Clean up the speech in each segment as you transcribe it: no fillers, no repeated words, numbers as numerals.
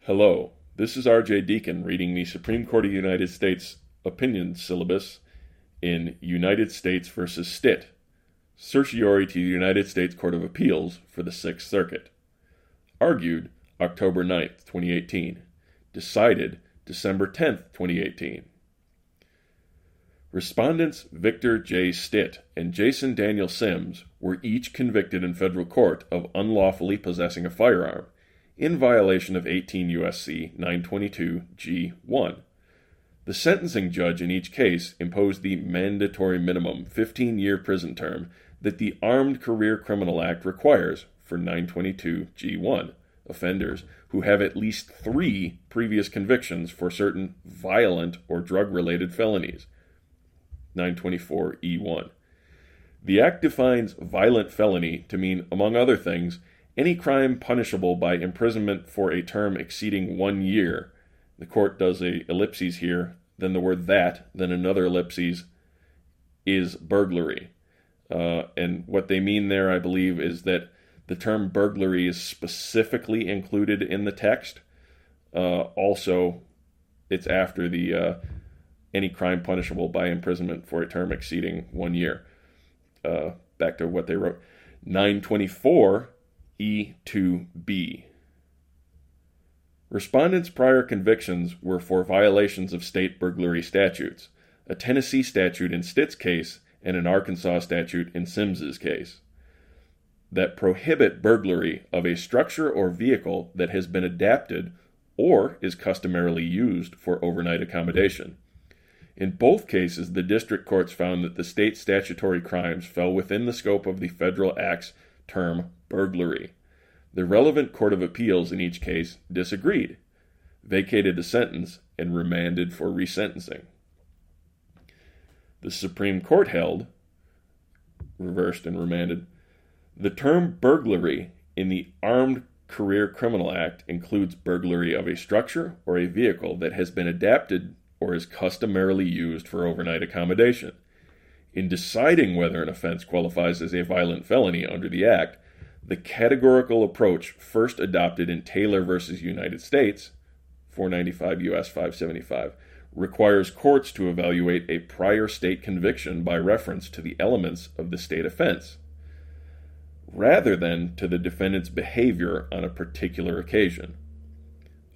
Hello, this is R.J. Deacon reading the Supreme Court of the United States opinion syllabus in United States v. Stitt, certiorari to the United States Court of Appeals for the Sixth Circuit. Argued October 9th, 2018. Decided December 10th, 2018. Respondents Victor J. Stitt and Jason Daniel Sims were each convicted in federal court of unlawfully possessing a firearm, in violation of 18 U.S.C. 922 G1. The sentencing judge in each case imposed the mandatory minimum 15-year prison term that the Armed Career Criminal Act requires for 922 G1 offenders who have at least 3 previous convictions for certain violent or drug-related felonies. 924 E1. The Act defines violent felony to mean, among other things, any crime punishable by imprisonment for a term exceeding 1 year. The court does a ellipses here, then the word that, then another ellipses, is burglary. And what they mean there, I believe, is that the term burglary is specifically included in the text. Also, it's after the any crime punishable by imprisonment for a term exceeding 1 year. Back to what they wrote. 924 E2B. Respondents' prior convictions were for violations of state burglary statutes, a Tennessee statute in Stitt's case and an Arkansas statute in Sims's case, that prohibit burglary of a structure or vehicle that has been adapted or is customarily used for overnight accommodation. In both cases, the district courts found that the state statutory crimes fell within the scope of the federal act's term burglary. The relevant court of appeals in each case disagreed, vacated the sentence, and remanded for resentencing. The Supreme Court held, reversed and remanded, the term burglary in the Armed Career Criminal Act includes burglary of a structure or a vehicle that has been adapted or is customarily used for overnight accommodation. In deciding whether an offense qualifies as a violent felony under the Act, the categorical approach first adopted in Taylor v. United States, 495 U.S. 575, requires courts to evaluate a prior state conviction by reference to the elements of the state offense, rather than to the defendant's behavior on a particular occasion.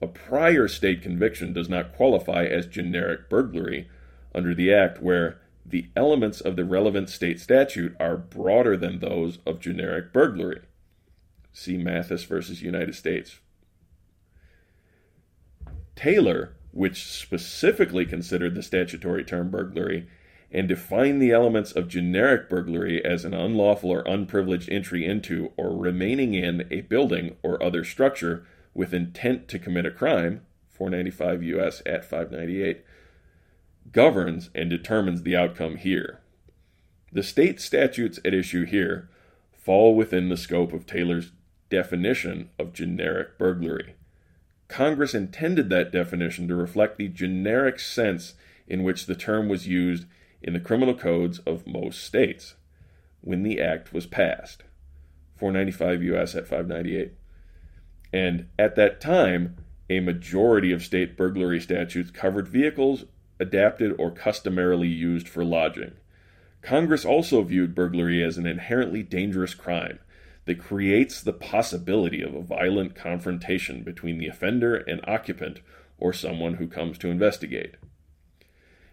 A prior state conviction does not qualify as generic burglary under the Act where the elements of the relevant state statute are broader than those of generic burglary. See Mathis v. United States. Taylor, which specifically considered the statutory term burglary and defined the elements of generic burglary as an unlawful or unprivileged entry into or remaining in a building or other structure with intent to commit a crime, 495 U.S. at 598, governs and determines the outcome here. The state statutes at issue here fall within the scope of Taylor's definition of generic burglary. Congress intended that definition to reflect the generic sense in which the term was used in the criminal codes of most states when the Act was passed, 495 U.S. at 598. And at that time, a majority of state burglary statutes covered vehicles adapted or customarily used for lodging. Congress also viewed burglary as an inherently dangerous crime that creates the possibility of a violent confrontation between the offender and occupant or someone who comes to investigate.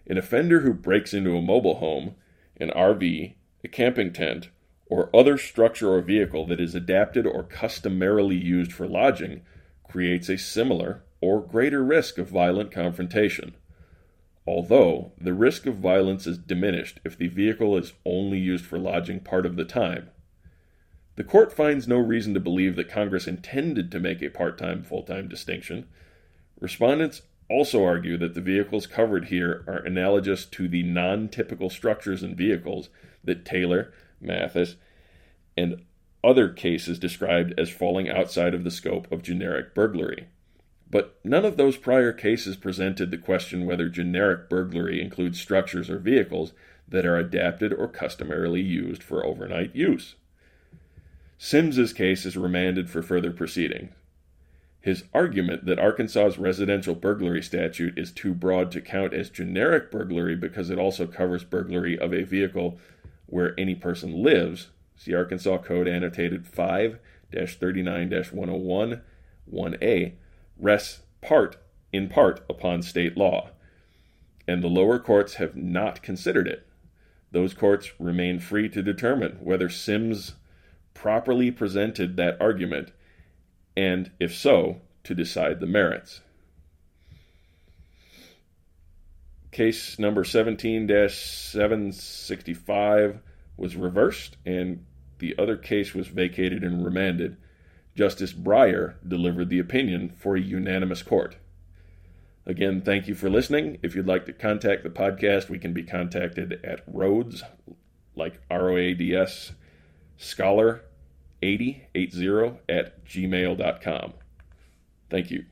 An offender who breaks into a mobile home, an RV, a camping tent, or other structure or vehicle that is adapted or customarily used for lodging creates a similar or greater risk of violent confrontation, although the risk of violence is diminished if the vehicle is only used for lodging part of the time. The court finds no reason to believe that Congress intended to make a part-time, full-time distinction. Respondents also argue that the vehicles covered here are analogous to the non-typical structures and vehicles that Taylor, Mathis, and other cases described as falling outside of the scope of generic burglary. But none of those prior cases presented the question whether generic burglary includes structures or vehicles that are adapted or customarily used for overnight use. Sims's case is remanded for further proceedings. His argument that Arkansas's residential burglary statute is too broad to count as generic burglary because it also covers burglary of a vehicle where any person lives, see Arkansas Code Annotated 5-39-101, 1A, rests in part upon state law, and the lower courts have not considered it. Those courts remain free to determine whether Sims properly presented that argument, and if so, to decide the merits. Case number 17-765 was reversed, and the other case was vacated and remanded. Justice Breyer delivered the opinion for a unanimous court. Again, thank you for listening. If you'd like to contact the podcast, we can be contacted at Rhodes, like ROADS, Scholar80 at gmail.com. Thank you.